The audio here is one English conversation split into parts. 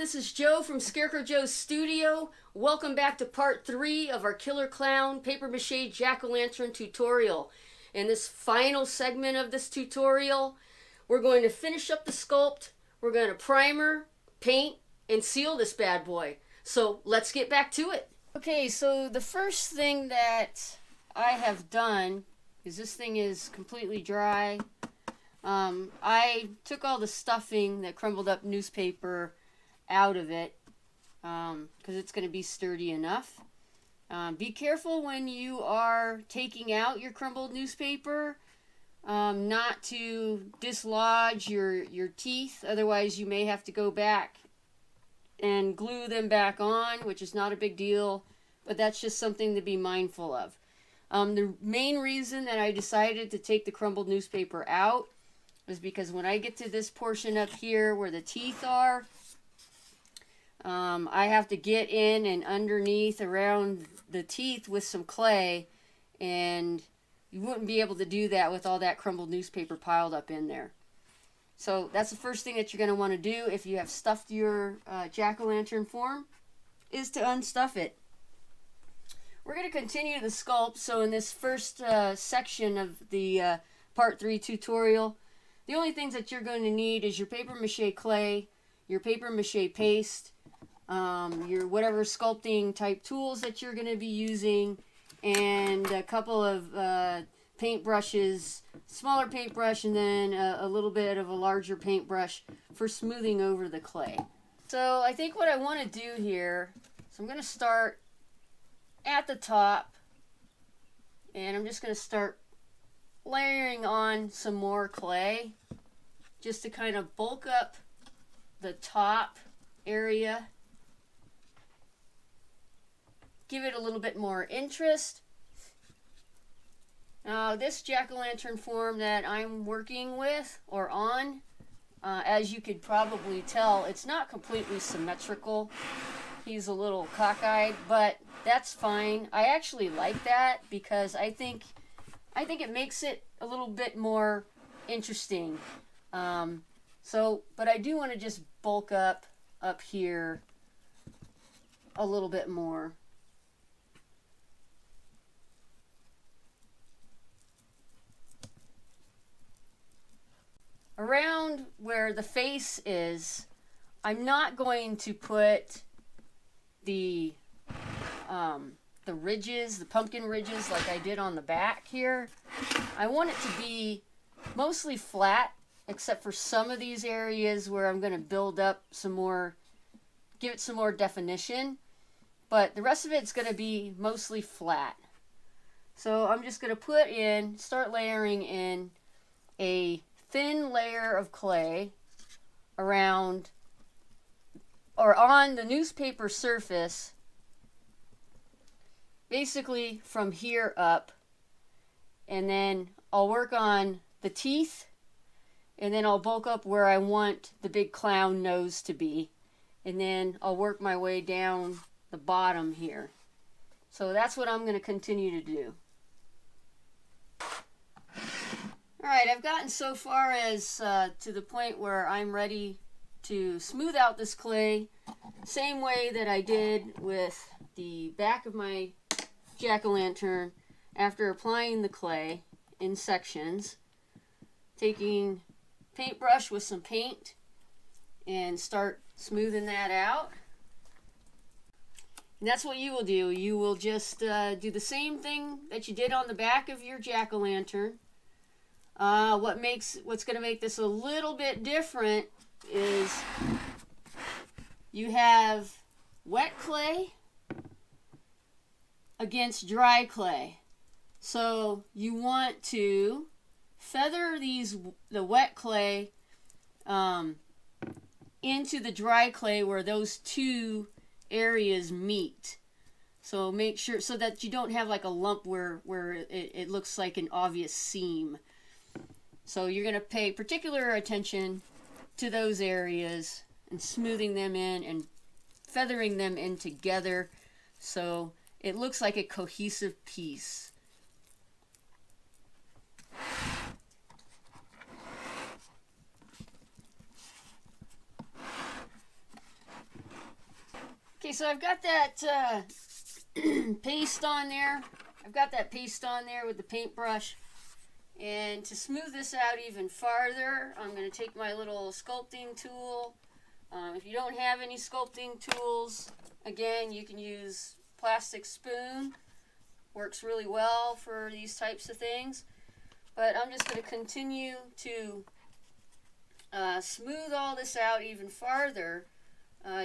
this is Joe from Scarecrow Joe's studio. Welcome back to part 3 of our Killer Clown Paper Mache Jack-O-Lantern tutorial. In this final segment of this tutorial, we're going to finish up the sculpt. We're going to primer, paint, and seal this bad boy. So let's get back to it. Okay, so the first thing that I have done is this thing is completely dry. I took all the stuffing, that crumbled up newspaper, out of it because it's going to be sturdy enough. Be careful when you are taking out your crumbled newspaper not to dislodge your teeth, otherwise you may have to go back and glue them back on, which is not a big deal, but that's just something to be mindful of. The main reason that I decided to take the crumbled newspaper out was because when I get to this portion up here where the teeth are, I have to get in and underneath around the teeth with some clay, and you wouldn't be able to do that with all that crumbled newspaper piled up in there. So that's the first thing that you're going to want to do if you have stuffed your jack-o'-lantern form, is to unstuff it. We're going to continue the sculpt. So in this first section of the part 3 tutorial, the only things that you're going to need is your paper mache clay, your paper mache paste, your whatever sculpting type tools that you're going to be using, and a couple of paintbrushes, smaller paintbrush, and then a little bit of a larger paintbrush for smoothing over the clay. So I think what I want to do here, so I'm going to start at the top, and I'm just going to start layering on some more clay just to kind of bulk up the top area, give it a little bit more interest. Now this jack-o'-lantern form that I'm working with or on, as you could probably tell, it's not completely symmetrical. He's a little cockeyed, but that's fine. I actually like that because I think it makes it a little bit more interesting. But I do want to just bulk up here a little bit more. Around where the face is, I'm not going to put the ridges, the pumpkin ridges like I did on the back here. I want it to be mostly flat, except for some of these areas where I'm going to build up some more, give it some more definition. But the rest of it's going to be mostly flat. So I'm just going to start layering in a thin layer of clay around or on the newspaper surface, basically from here up, and then I'll work on the teeth, and then I'll bulk up where I want the big clown nose to be, and then I'll work my way down the bottom here. So that's what I'm going to continue to do. Alright, I've gotten so far as to the point where I'm ready to smooth out this clay, same way that I did with the back of my jack-o'-lantern after applying the clay in sections, taking paintbrush with some paint and start smoothing that out. And that's what you will do. You will just do the same thing that you did on the back of your jack-o'-lantern. What's going to make this a little bit different is you have wet clay against dry clay. So you want to feather the wet clay into the dry clay where those two areas meet. So make sure so that you don't have like a lump where it looks like an obvious seam. So you're going to pay particular attention to those areas and smoothing them in and feathering them in together so it looks like a cohesive piece. Okay, so I've got that paste on there. I've got that paste on there with the paintbrush. And to smooth this out even farther, I'm going to take my little sculpting tool. If you don't have any sculpting tools, again, you can use plastic spoon. Works really well for these types of things. But I'm just going to continue to smooth all this out even farther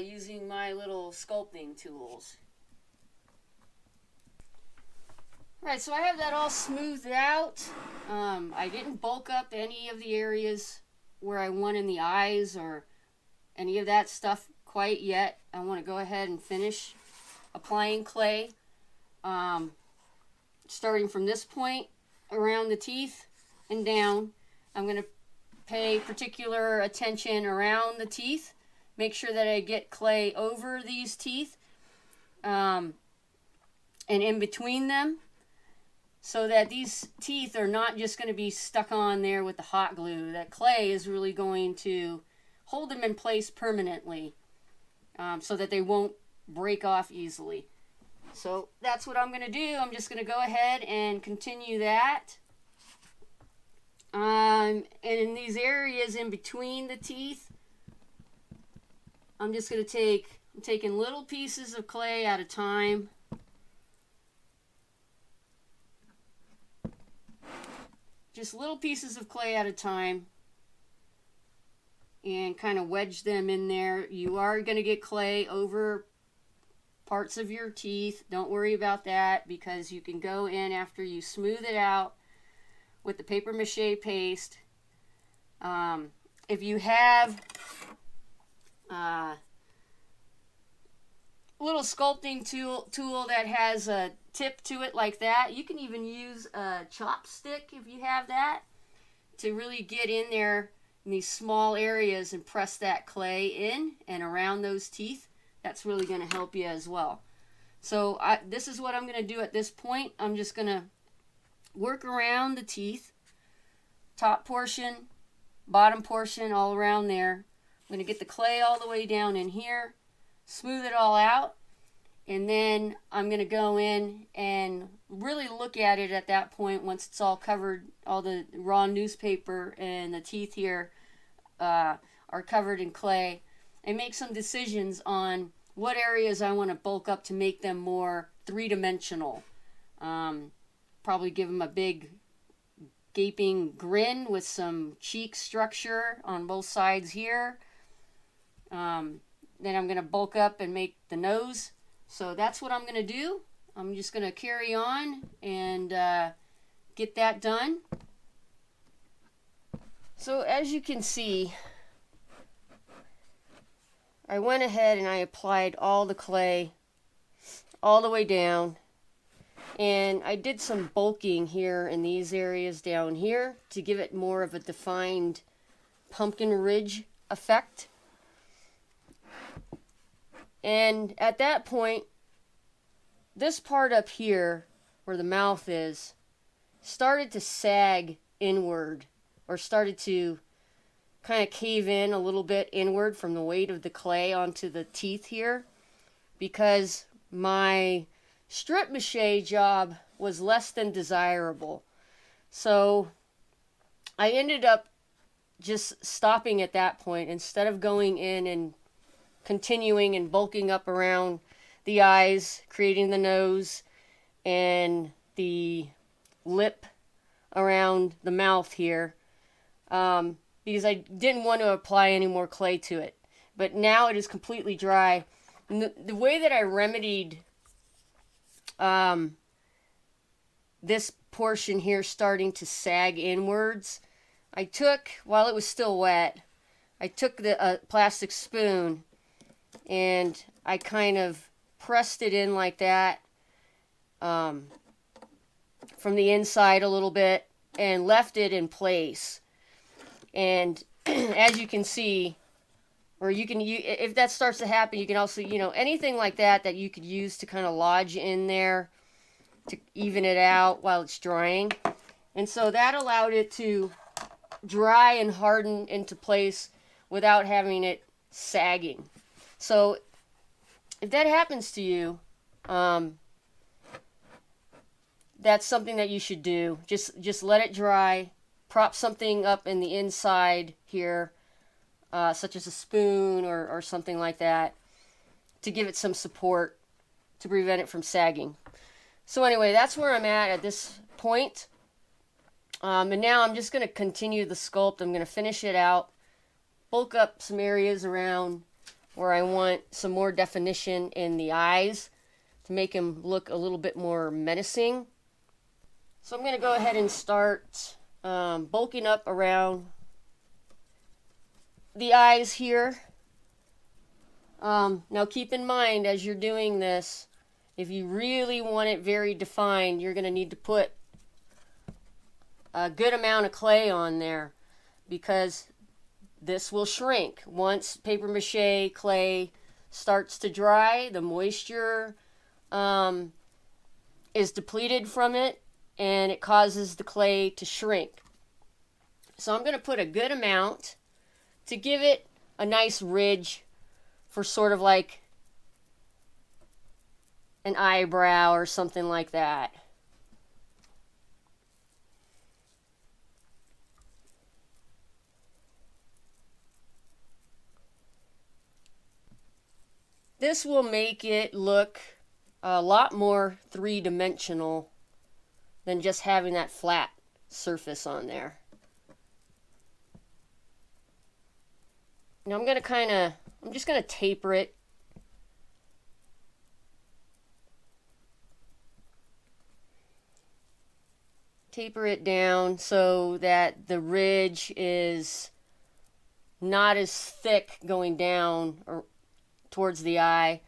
using my little sculpting tools. Alright, so I have that all smoothed out. I didn't bulk up any of the areas where I want in the eyes or any of that stuff quite yet. I want to go ahead and finish applying clay. Starting from this point around the teeth and down. I'm going to pay particular attention around the teeth. Make sure that I get clay over these teeth and in between them, so that these teeth are not just going to be stuck on there with the hot glue. That clay is really going to hold them in place permanently so that they won't break off easily. So that's what I'm going to do. I'm just going to go ahead and continue that. And in these areas in between the teeth, I'm just going to I'm taking little pieces of clay at a time. Just little pieces of clay at a time, and kind of wedge them in there. You are going to get clay over parts of your teeth. Don't worry about that, because you can go in after you smooth it out with the paper mache paste. If you have a little sculpting tool that has a tip to it like that, you can even use a chopstick if you have that to really get in there in these small areas and press that clay in and around those teeth. That's really going to help you as well. So this is what I'm going to do at this point. I'm just going to work around the teeth, top portion, bottom portion, all around there. I'm going to get the clay all the way down in here, smooth it all out, and then I'm going to go in and really look at it at that point once it's all covered, all the raw newspaper and the teeth here are covered in clay, and make some decisions on what areas I want to bulk up to make them more three-dimensional. Probably give them a big gaping grin with some cheek structure on both sides here. Then I'm going to bulk up and make the nose. So that's what I'm going to do. I'm just going to carry on and get that done. So as you can see, I went ahead and I applied all the clay all the way down. And I did some bulking here in these areas down here to give it more of a defined pumpkin ridge effect. And at that point, this part up here, where the mouth is, started to sag inward, or started to kind of cave in a little bit inward from the weight of the clay onto the teeth here, because my strip mache job was less than desirable. So I ended up just stopping at that point instead of going in and continuing and bulking up around the eyes, creating the nose and the lip around the mouth here, because I didn't want to apply any more clay to it. But now it is completely dry. And the way that I remedied this portion here starting to sag inwards, I took, while it was still wet, I took the plastic spoon and I kind of pressed it in like that from the inside a little bit and left it in place. And as you can see, or if that starts to happen, you can also, anything like that you could use to kind of lodge in there to even it out while it's drying. And so that allowed it to dry and harden into place without having it sagging. So if that happens to you, that's something that you should do. Just let it dry. Prop something up in the inside here, such as a spoon or something like that, to give it some support to prevent it from sagging. So anyway, that's where I'm at this point. And now I'm just going to continue the sculpt. I'm going to finish it out, bulk up some areas around where I want some more definition in the eyes to make him look a little bit more menacing. So I'm going to go ahead and start bulking up around the eyes here. Now keep in mind, as you're doing this, if you really want it very defined, you're going to need to put a good amount of clay on there, because this will shrink. Once paper mache clay starts to dry, the moisture is depleted from it, and it causes the clay to shrink. So I'm going to put a good amount to give it a nice ridge for sort of like an eyebrow or something like that. This will make it look a lot more three-dimensional than just having that flat surface on there. Now I'm just going to taper it. Taper it down so that the ridge is not as thick going down or towards the eye.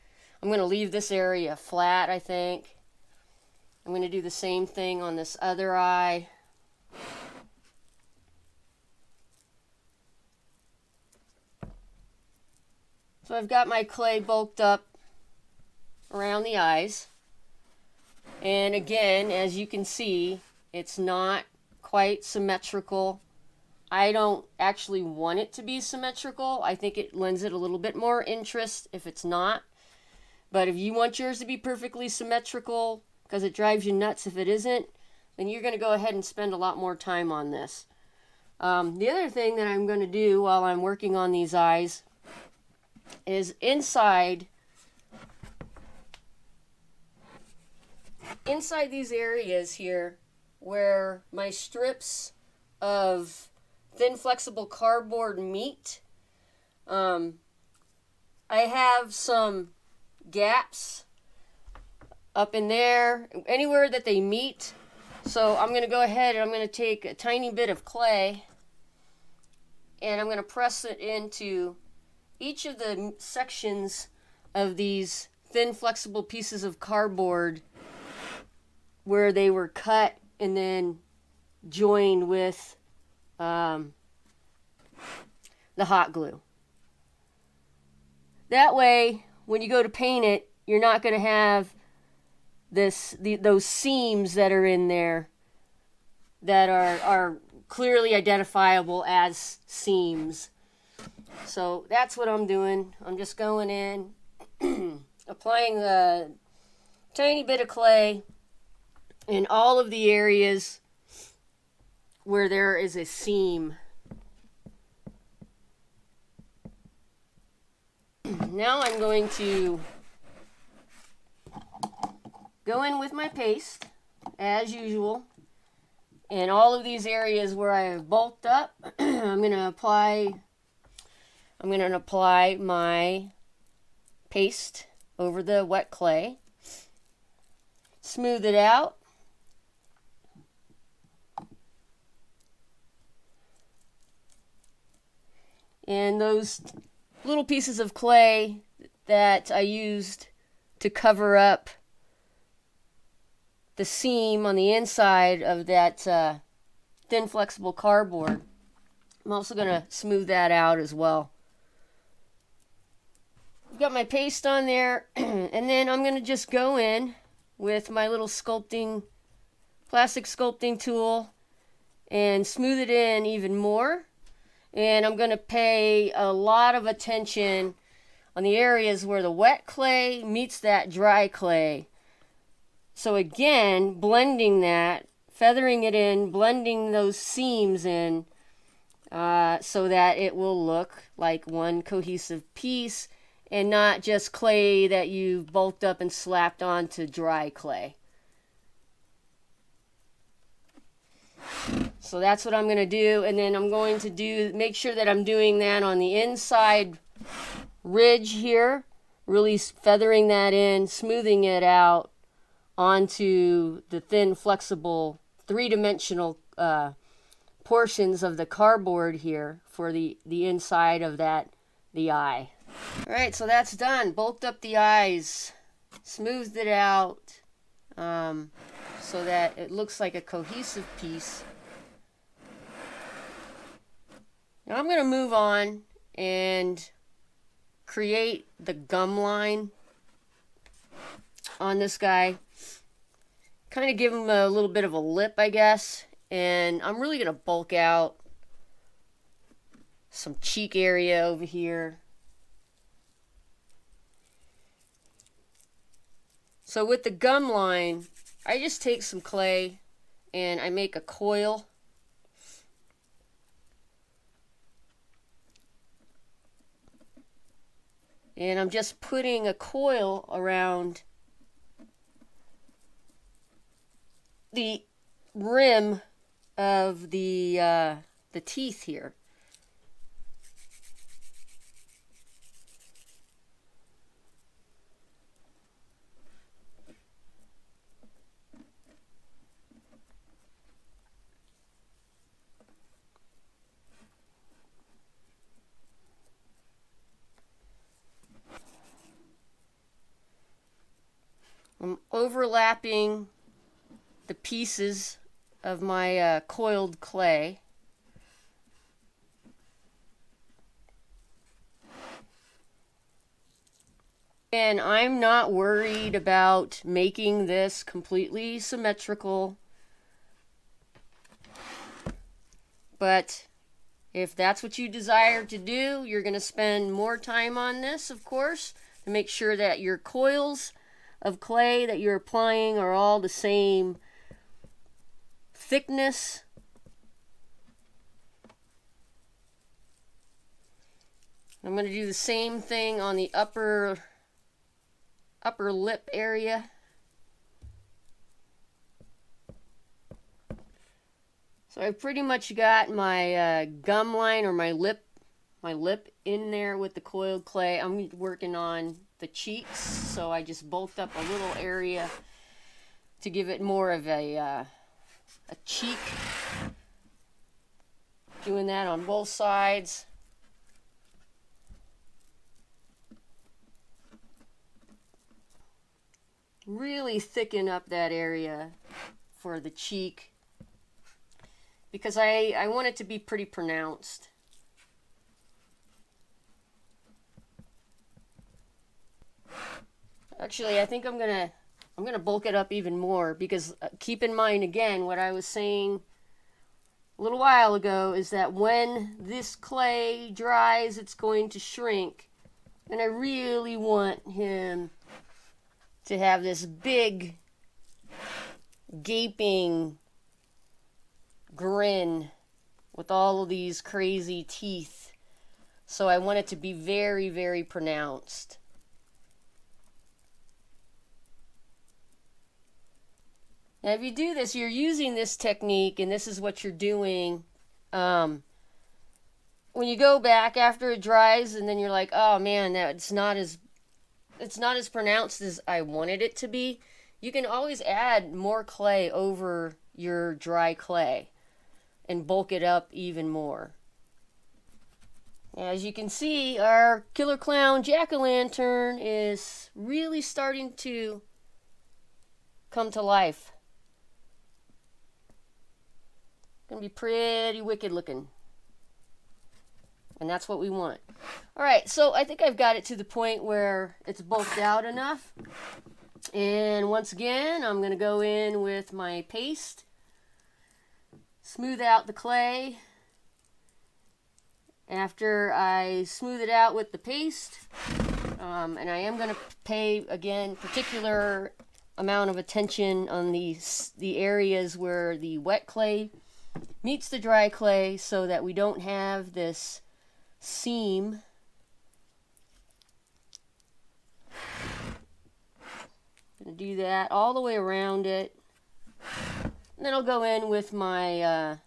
I'm going to leave this area flat, I think. I'm going to do the same thing on this other eye. So I've got my clay bulked up around the eyes. And again, as you can see, it's not quite symmetrical. I don't actually want it to be symmetrical. I think it lends it a little bit more interest if it's not. But if you want yours to be perfectly symmetrical, because it drives you nuts if it isn't, then you're going to go ahead and spend a lot more time on this. The other thing that I'm going to do while I'm working on these eyes is inside these areas here where my strips of thin flexible cardboard meet, I have some gaps up in there, anywhere that they meet. So I'm going to go ahead and I'm going to take a tiny bit of clay and I'm going to press it into each of the sections of these thin flexible pieces of cardboard where they were cut and then joined with the hot glue. That way, when you go to paint it, you're not going to have those seams that are in there that are clearly identifiable as seams. So that's what I'm doing. I'm just going in, applying a tiny bit of clay in all of the areas where there is a seam. Now I'm going to go in with my paste, as usual, in all of these areas where I have bulked up. I'm going to apply my paste over the wet clay, smooth it out, and those little pieces of clay that I used to cover up the seam on the inside of that thin flexible cardboard, I'm also going to smooth that out as well. I've got my paste on there, and then I'm going to just go in with my little plastic sculpting tool and smooth it in even more. And I'm going to pay a lot of attention on the areas where the wet clay meets that dry clay. So again, blending that, feathering it in, blending those seams in, so that it will look like one cohesive piece and not just clay that you've bulked up and slapped onto dry clay. So that's what I'm going to do, and then I'm going to make sure that I'm doing that on the inside ridge here, really feathering that in, smoothing it out onto the thin, flexible, three-dimensional portions of the cardboard here for the inside of the eye. All right, so that's done. Bulked up the eyes, smoothed it out so that it looks like a cohesive piece. Now I'm going to move on and create the gum line on this guy. Kind of give him a little bit of a lip, I guess. And I'm really going to bulk out some cheek area over here. So with the gum line, I just take some clay and I make a coil. And I'm just putting a coil around the rim of the teeth here. I'm overlapping the pieces of my coiled clay. And I'm not worried about making this completely symmetrical. But if that's what you desire to do, you're going to spend more time on this, of course, to make sure that your coils of clay that you're applying are all the same thickness. I'm going to do the same thing on the upper lip area. So I pretty much got my gum line or my lip in there with the coiled clay. I'm working on the cheeks, so I just bulked up a little area to give it more of a cheek. Doing that on both sides. Really thicken up that area for the cheek because I want it to be pretty pronounced. Actually, I think I'm gonna bulk it up even more because keep in mind again what I was saying a little while ago is that when this clay dries, it's going to shrink, and I really want him to have this big gaping grin with all of these crazy teeth. So I want it to be very, very pronounced. Now, if you do this, you're using this technique, and this is what you're doing. When you go back after it dries, and then you're like, "Oh man, it's not as pronounced as I wanted it to be." You can always add more clay over your dry clay, and bulk it up even more. As you can see, our Killer Clown Jack-o'-lantern is really starting to come to life. Gonna be pretty wicked looking. And that's what we want. Alright, so I think I've got it to the point where it's bulked out enough. And once again, I'm gonna go in with my paste. Smooth out the clay. After I smooth it out with the paste, And I am going to pay, again, particular amount of attention on the areas where the wet clay meets the dry clay so that we don't have this seam. I'm going to do that all the way around it. And then I'll go in with my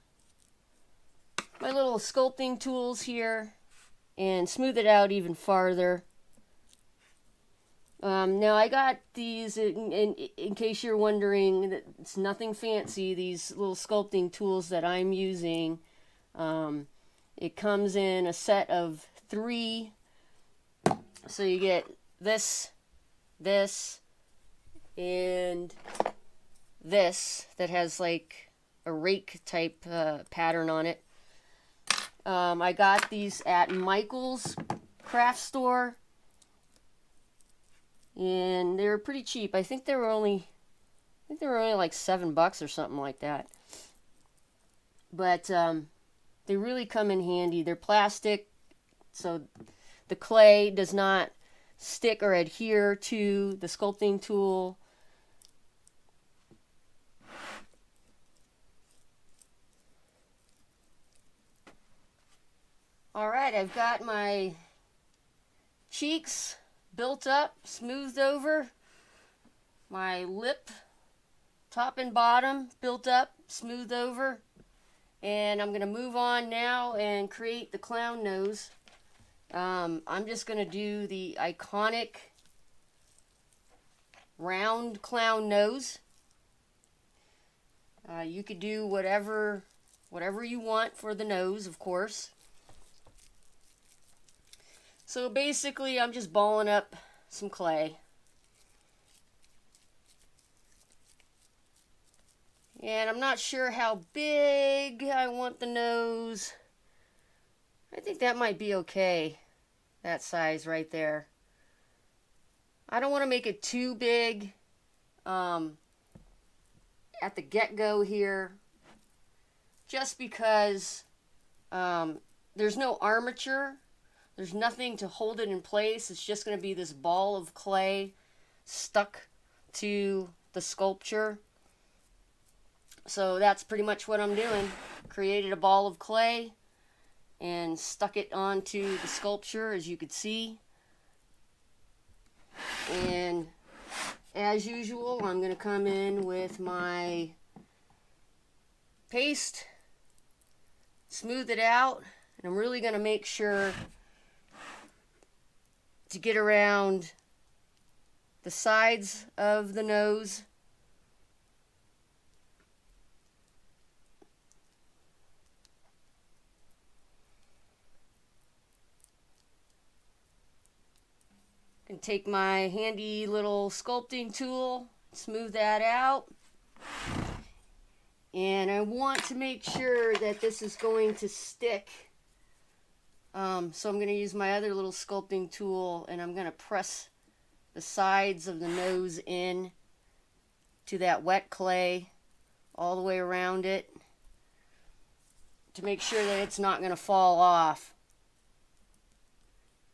my little sculpting tools here and smooth it out even farther. Now I got these, in case you're wondering, it's nothing fancy, these little sculpting tools that I'm using. It comes in a set of 3. So you get this, and this that has like a rake type pattern on it. I got these at Michael's craft store, and they were pretty cheap. I think they were only like $7 or something like that. But they really come in handy. They're plastic, so the clay does not stick or adhere to the sculpting tool. Alright, I've got my cheeks built up, smoothed over, my lip, top and bottom, built up, smoothed over, and I'm going to move on now and create the clown nose. I'm just going to do the iconic round clown nose. You could do whatever you want for the nose, of course. So basically, I'm just balling up some clay. And I'm not sure how big I want the nose. I think that might be okay, that size right there. I don't want to make it too big at the get-go here, just because there's no armature. There's nothing to hold it in place. It's just going to be this ball of clay stuck to the sculpture. So that's pretty much what I'm doing. Created a ball of clay and stuck it onto the sculpture, as you could see. And as usual, I'm going to come in with my paste, smooth it out, and I'm really going to make sure to get around the sides of the nose. And take my handy little sculpting tool, smooth that out. And I want to make sure that this is going to stick. So I'm going to use my other little sculpting tool, and I'm going to press the sides of the nose in to that wet clay all the way around it to make sure that it's not going to fall off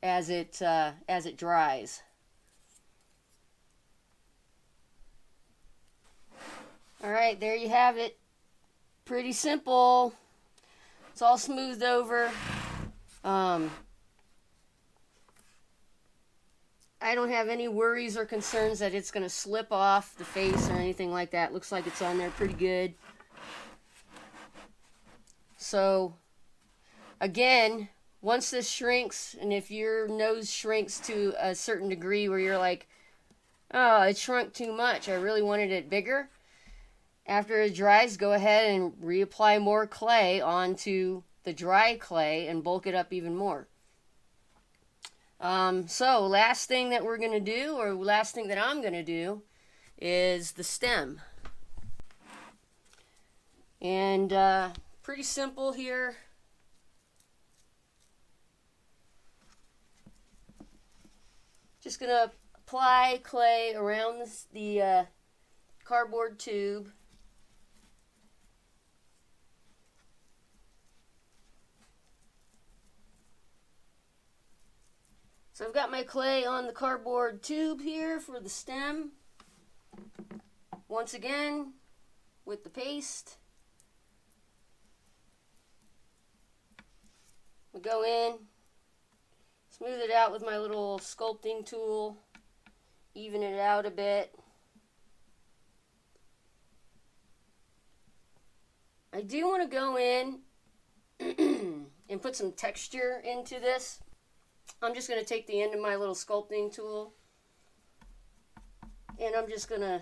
as it dries. All right, there you have it. Pretty simple. It's all smoothed over. I don't have any worries or concerns that it's going to slip off the face or anything like that. Looks like it's on there pretty good. So, again, once this shrinks, and if your nose shrinks to a certain degree where you're like, oh, it shrunk too much, I really wanted it bigger, after it dries, go ahead and reapply more clay onto the dry clay and bulk it up even more. So last thing that we're going to do, or last thing that I'm going to do, is the stem. And pretty simple here. Just going to apply clay around the cardboard tube. So I've got my clay on the cardboard tube here for the stem. Once again, with the paste. We go in, smooth it out with my little sculpting tool, even it out a bit. I do want to go in and put some texture into this. I'm just going to take the end of my little sculpting tool and I'm just going to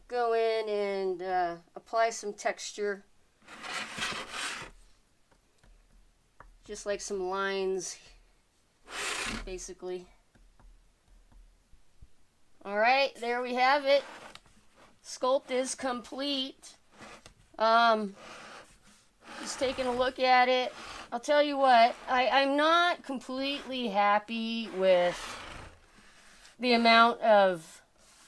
go in and apply some texture, just like some lines, basically. All right, there we have it. Sculpt is complete. Just taking a look at it. I'll tell you what, I'm not completely happy with the amount of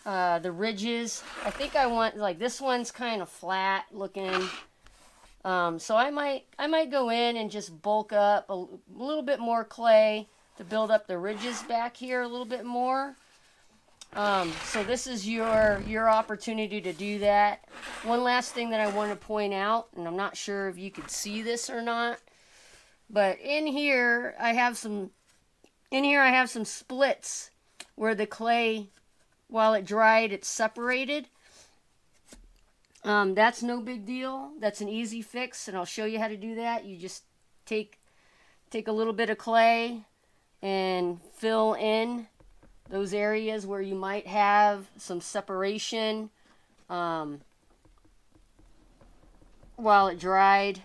the ridges. I think I want, like, this one's kind of flat looking. So I might go in and just bulk up a little bit more clay to build up the ridges back here a little bit more. So this is your opportunity to do that. One last thing that I want to point out, and I'm not sure if you could see this or not, but in here I have some splits where the clay, while it dried, it's separated. That's no big deal. That's an easy fix, and I'll show you how to do that. You just take a little bit of clay and fill in those areas where you might have some separation while it dried.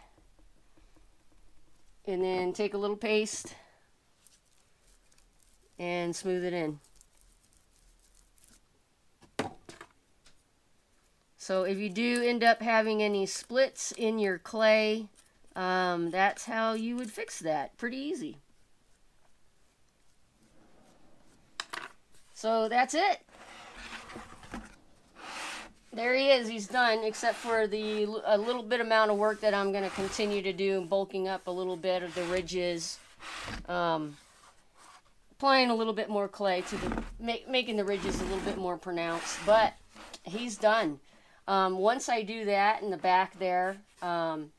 And then take a little paste and smooth it in. So if you do end up having any splits in your clay, that's how you would fix that. Pretty easy. So that's it. There he is. He's done, except for a little bit amount of work that I'm going to continue to do, bulking up a little bit of the ridges, applying a little bit more clay to making the ridges a little bit more pronounced. But he's done. Once I do that in the back there, I'm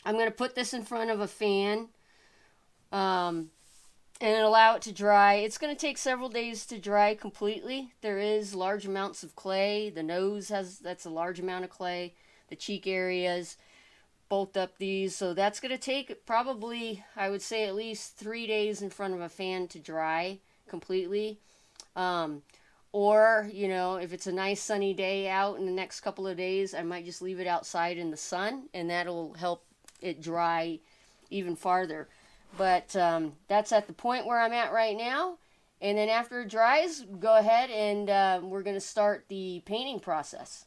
going to put this in front of a fan. And allow it to dry. It's going to take several days to dry completely. There is large amounts of clay. The nose that's a large amount of clay. The cheek areas, bulked up these. So that's going to take probably, I would say, at least 3 days in front of a fan to dry completely. Or, you know, if it's a nice sunny day out in the next couple of days, I might just leave it outside in the sun, and that'll help it dry even farther. But that's at the point where I'm at right now. And then after it dries, go ahead and we're going to start the painting process.